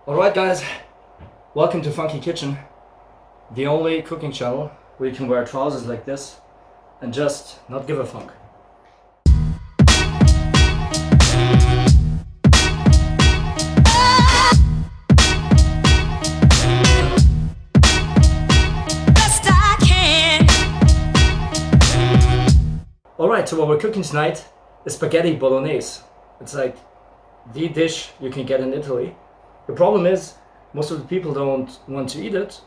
Alright guys, welcome to Funky Kitchen, the only cooking channel where you can wear trousers like this and just not give a fuck. Alright, so what we're cooking tonight is spaghetti bolognese. It's like the dish you can get in Italy. The problem is, most of the people don't want to eat it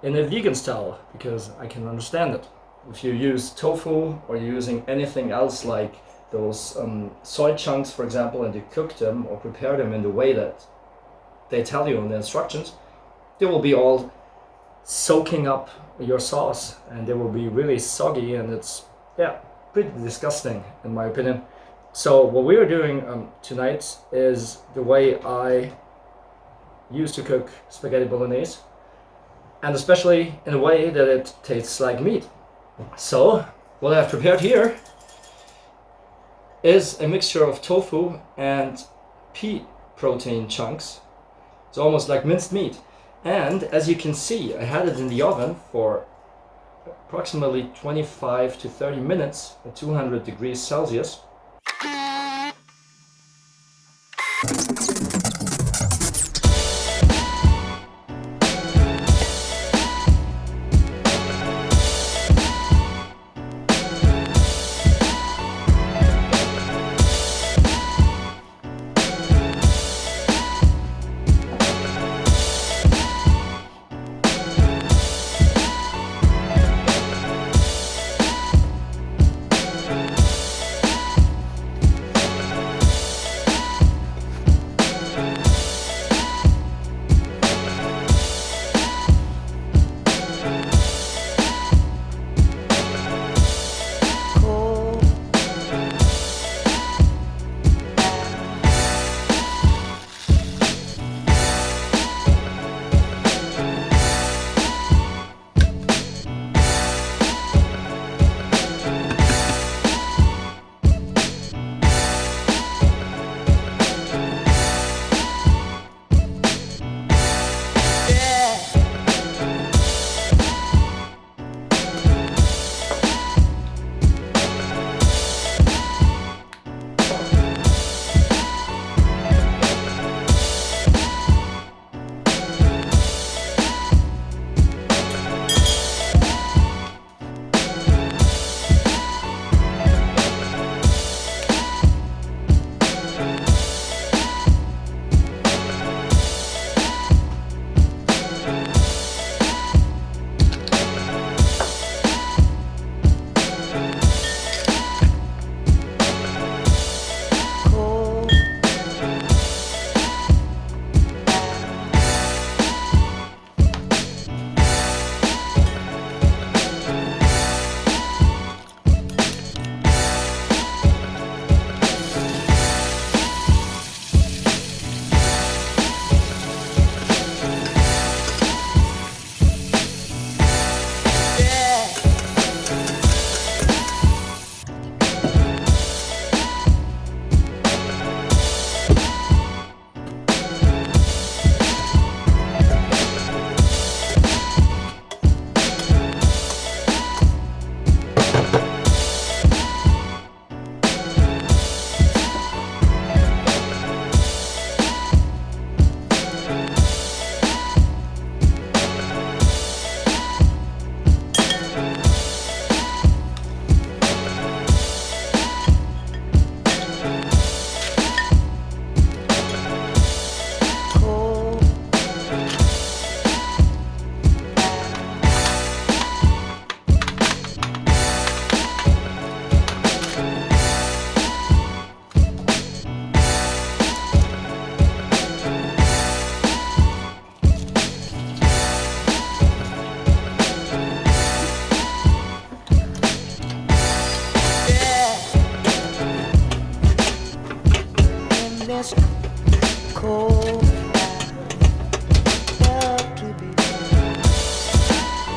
in a vegan style, because I can understand it. If you use tofu or you're using anything else like those soy chunks, for example, and you cook them or prepare them in the way that they tell you in the instructions, they will be all soaking up your sauce and they will be really soggy, and it's, yeah, pretty disgusting in my opinion. So what we are doing tonight is the way I used to cook spaghetti bolognese, and especially in a way that it tastes like meat. So what I've prepared here is a mixture of tofu and pea protein chunks. It's almost like minced meat, and as you can see, I had it in the oven for approximately 25 to 30 minutes at 200 degrees Celsius.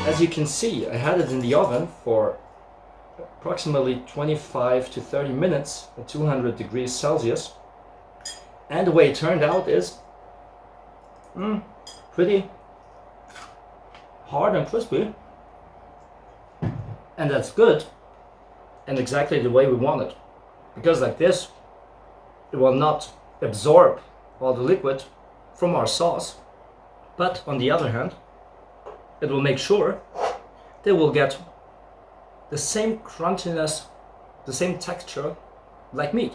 As you can see, I had it in the oven for approximately 25 to 30 minutes at 200 degrees Celsius, and the way it turned out is Pretty hard and crispy, and that's good and exactly the way we want it, because like this it will not absorb all the liquid from our sauce, but on the other hand it will make sure they will get the same crunchiness, the same texture like meat.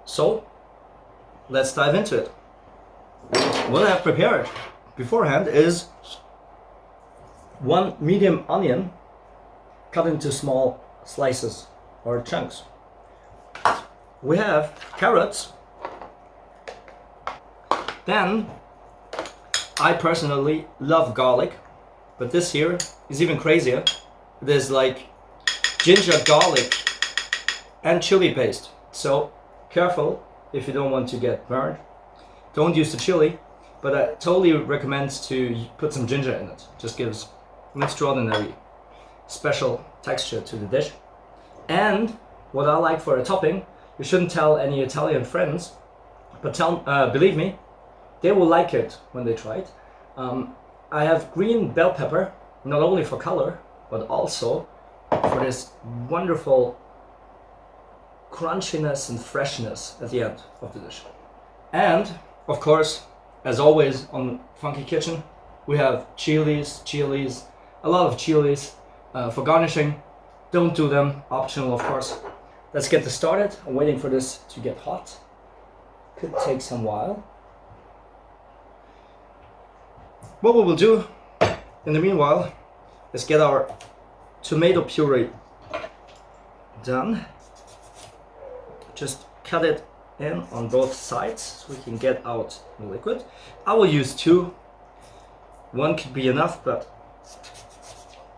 So let's dive into it. What I have prepared beforehand is one medium onion cut into small slices or chunks. We have carrots. Then I personally love garlic, but this here is even crazier. It is like ginger, garlic and chili paste. So careful if you don't want to get burned. Don't use the chili, but I totally recommend to put some ginger in it. Just gives an extraordinary special texture to the dish. And what I like for a topping, you shouldn't tell any Italian friends, but believe me, they will like it when they try it. I have green bell pepper, not only for color, but also for this wonderful crunchiness and freshness at the end of the dish. And of course, as always on Funky Kitchen, we have chilies, a lot of chilies for garnishing. Don't do them, optional of course. Let's get this started. I'm waiting for this to get hot. Could take some while. What we will do in the meanwhile is get our tomato puree done. Just cut it in on both sides so we can get out the liquid. I will use two. One could be enough, but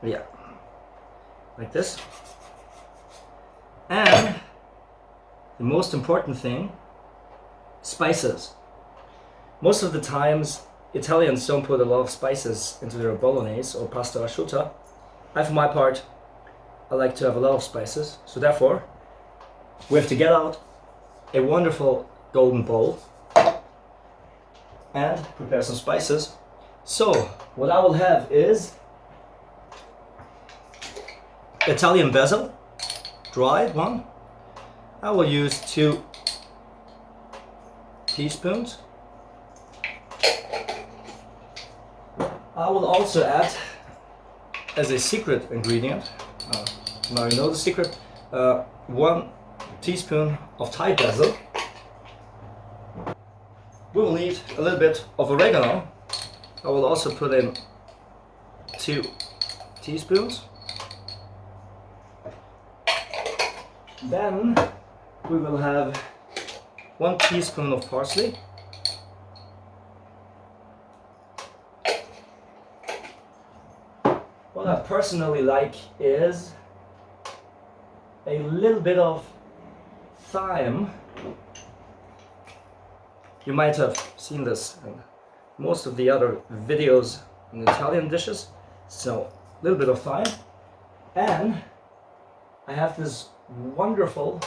yeah, like this. And the most important thing, spices. Most of the times Italians don't put a lot of spices into their bolognese or pasta asciutta. I, for my part, I like to have a lot of spices, so therefore we have to get out a wonderful golden bowl and prepare some spices. So what I will have is Italian basil, dried one. I will use 2 teaspoons. I will also add, as a secret ingredient, now you know the secret, 1 teaspoon of Thai basil. We will need a little bit of oregano. I will also put in 2 teaspoons. Then we will have 1 teaspoon of parsley. What I personally like is a little bit of thyme. You might have seen this in most of the other videos in Italian dishes. So a little bit of thyme. And I have this wonderful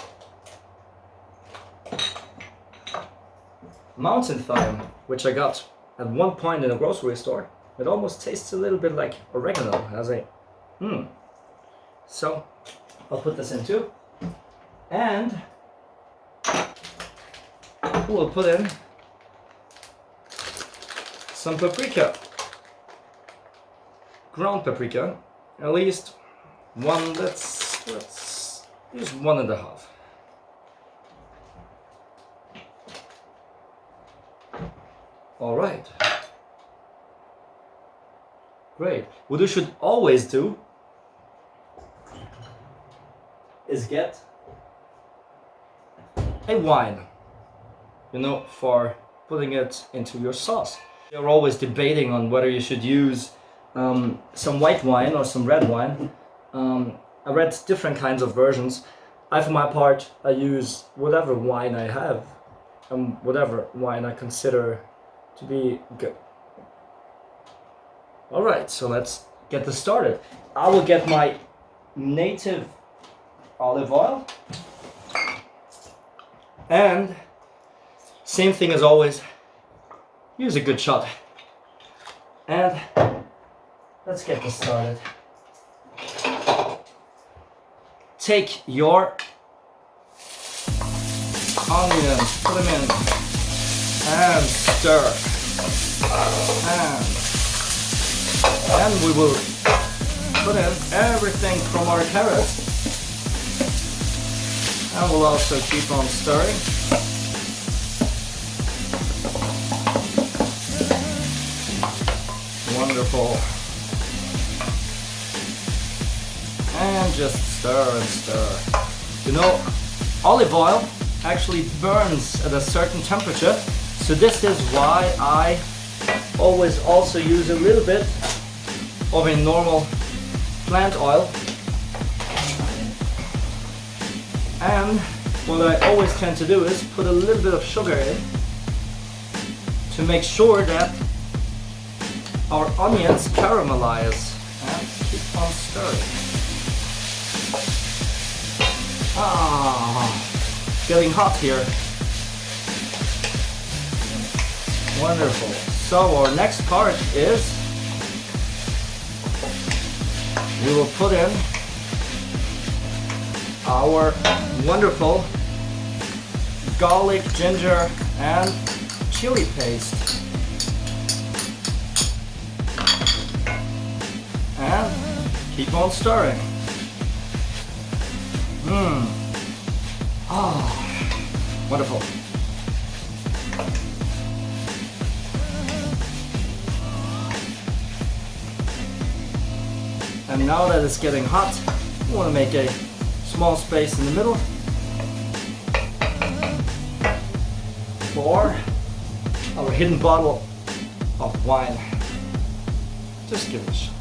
mountain thyme, which I got at one point in a grocery store. It almost tastes a little bit like oregano, as a So I'll put this in too. And we'll put in some paprika, ground paprika, at least one. Let's use 1.5. All right, great. What you should always do is get a wine, for putting it into your sauce. You're always debating on whether you should use some white wine or some red wine. I read different kinds of versions. For my part, I use whatever wine I have and whatever wine I consider to be good. All right, so let's get this started. I will get my native olive oil, and same thing as always, use a good shot. And let's get this started. Take your onions, put them in, and stir. And we will put in everything from our carrots. And we'll also keep on stirring. Wonderful. And just stir and stir. You know, olive oil actually burns at a certain temperature, so this is why I always also use a little bit of a normal plant oil. And what I always tend to do is put a little bit of sugar in to make sure that our onions caramelize, and keep on stirring. Getting hot here. Wonderful. So our next part is we will put in our wonderful garlic, ginger, and chili paste. And keep on stirring. Wonderful. And now that it's getting hot, we want to make a small space in the middle for our hidden bottle of wine. Just give it a shot.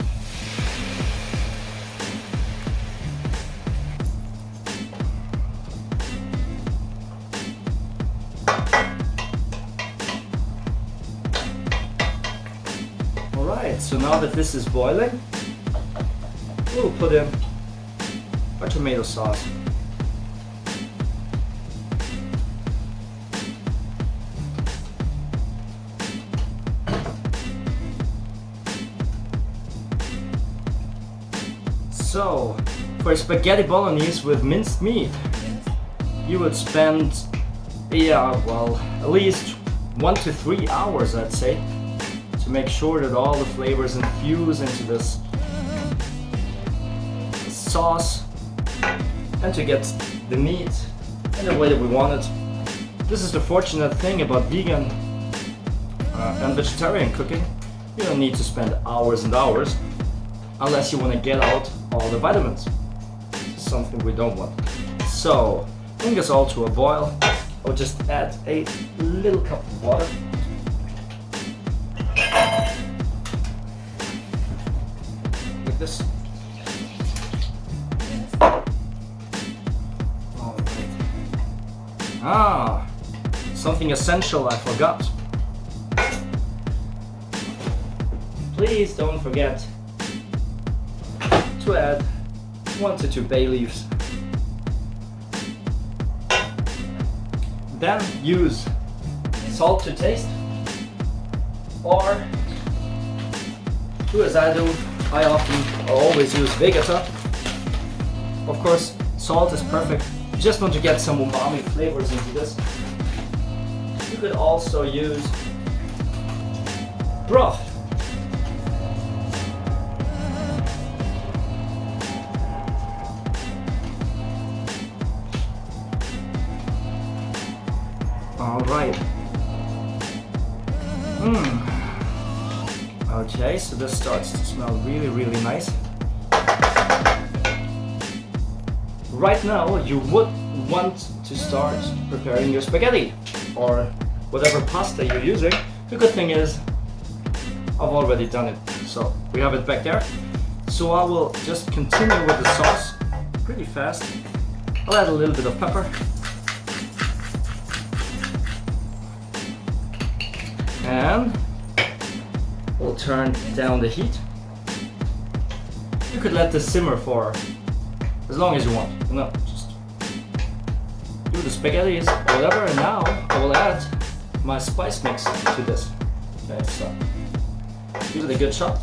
Alright, so now that this is boiling, we'll put in our tomato sauce. So, for a spaghetti bolognese with minced meat, you would spend, at least 1 to 3 hours, I'd say, to make sure that all the flavors infuse into this sauce and to get the meat in the way that we want it. This is the fortunate thing about vegan and vegetarian cooking. You don't need to spend hours and hours unless you want to get out all the vitamins. This is something we don't want. So, bring this all to a boil. I'll just add a little cup of water. Like this. Something essential I forgot. Please don't forget to add 1 to 2 bay leaves. Then use salt to taste, or do as I do. I always use vegeta. Of course, salt is perfect. You just want to get some umami flavors into this. You could also use broth. All right. Okay, so this starts to smell really, really nice. Right now, you would want to start preparing your spaghetti or whatever pasta you're using. The good thing is, I've already done it, so we have it back there. So I will just continue with the sauce pretty fast. I'll add a little bit of pepper. And we'll turn down the heat. You could let this simmer for as long as you want. No, just do the spaghettis or whatever, and now I will add my spice mix to this. Okay, so give it a good shot.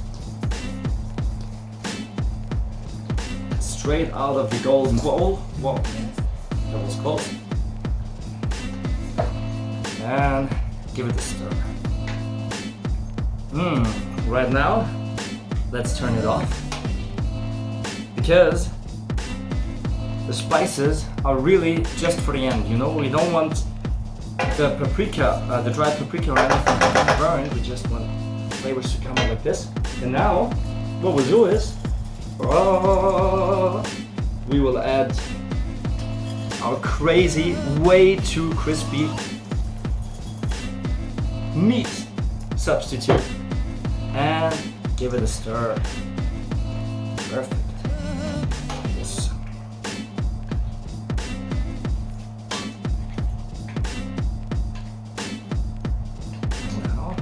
Straight out of the golden bowl. Whoa, that was close. And give it a stir. Right now, let's turn it off. Because the spices are really just for the end, you know? We don't want the paprika, the dried paprika or anything to burn. We just want flavors to come out like this. And now, what we'll do is, we will add our crazy, way too crispy meat substitute and give it a stir. Perfect. Yes. Now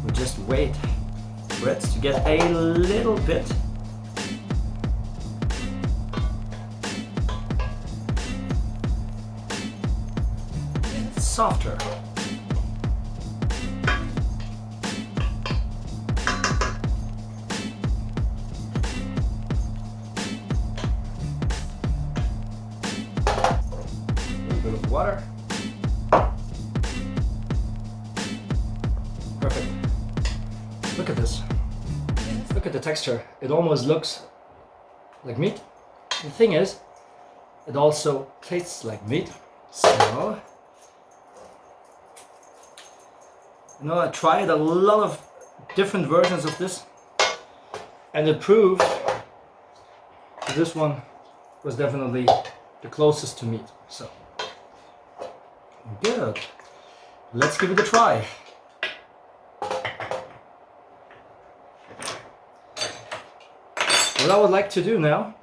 we just wait for it to get a little bit softer. Water. Perfect. Look at this. Look at the texture. It almost looks like meat. The thing is, it also tastes like meat. So, you know, I tried a lot of different versions of this, and it proved that this one was definitely the closest to meat. So. Good. Let's give it a try. What I would like to do now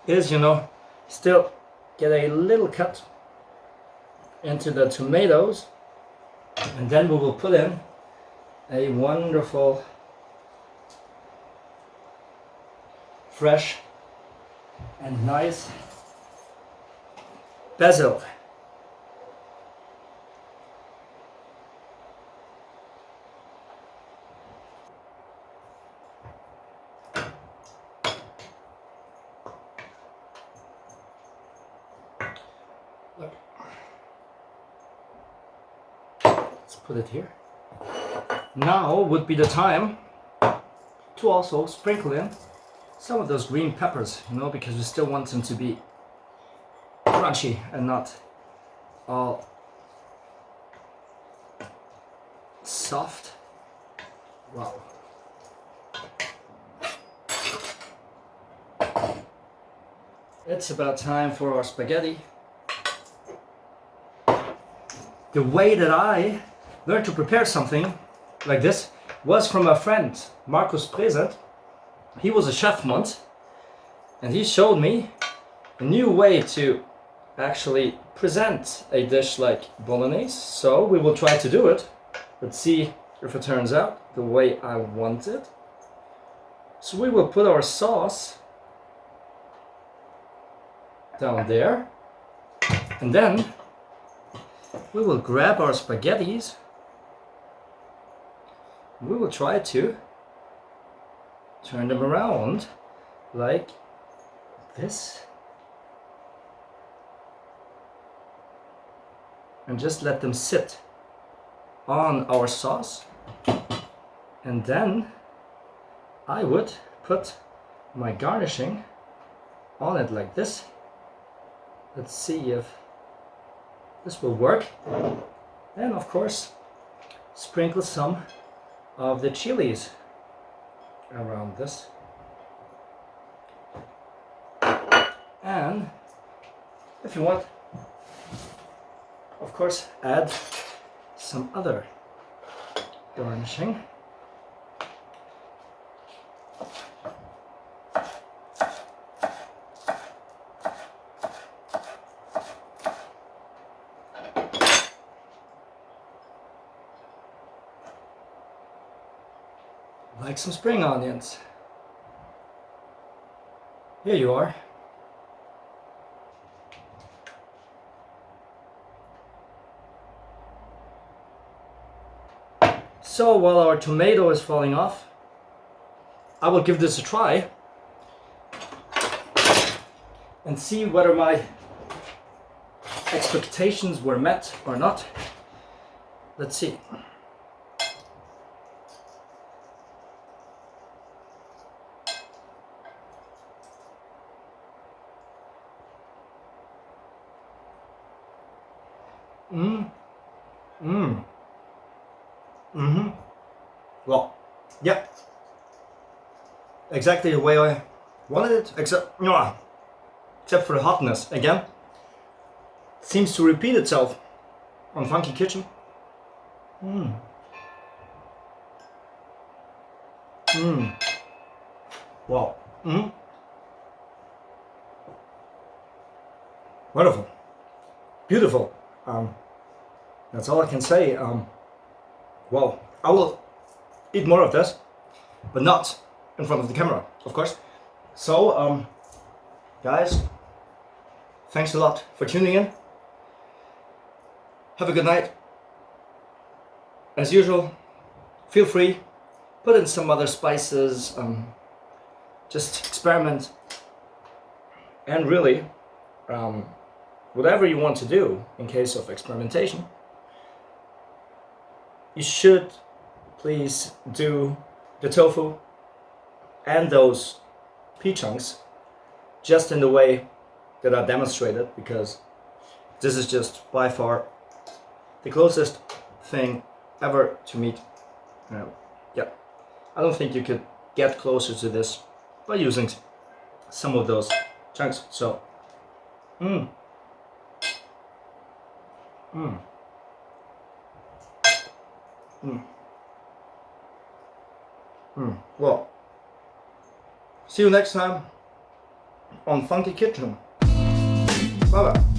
is, you know, still get a little cut into the tomatoes, and then we will put in a wonderful fresh and nice basil. Let's put it here. Now would be the time to also sprinkle in some of those green peppers, you know, because we still want them to be crunchy and not all soft. Wow. It's about time for our spaghetti. The way that I learned to prepare something like this was from a friend, Marcus Present. He was a chef once, and he showed me a new way to actually present a dish like bolognese. So we will try to do it. Let's see if it turns out the way I want it. So we will put our sauce down there, and then we will grab our spaghettis. We will try to turn them around like this and just let them sit on our sauce, and then I would put my garnishing on it like this. Let's see if this will work. And of course, sprinkle some of the chilies around this. And if you want, of course, add some other garnishing. Like some spring onions. Here you are. So while our tomato is falling off, I will give this a try and see whether my expectations were met or not. Let's see. Well, yeah, exactly the way I wanted it, except for the hotness. Again, seems to repeat itself on Funky Kitchen. Wow. Wonderful. Beautiful. That's all I can say. Well, I will eat more of this, but not in front of the camera, of course. So, guys, thanks a lot for tuning in. Have a good night. As usual, feel free, put in some other spices, just experiment, and really, whatever you want to do in case of experimentation, you should please do the tofu and those pea chunks just in the way that I demonstrated, because this is just by far the closest thing ever to meat. Yeah, I don't think you could get closer to this by using some of those chunks. So, well, see you next time on Funky Kitchen. Bye bye.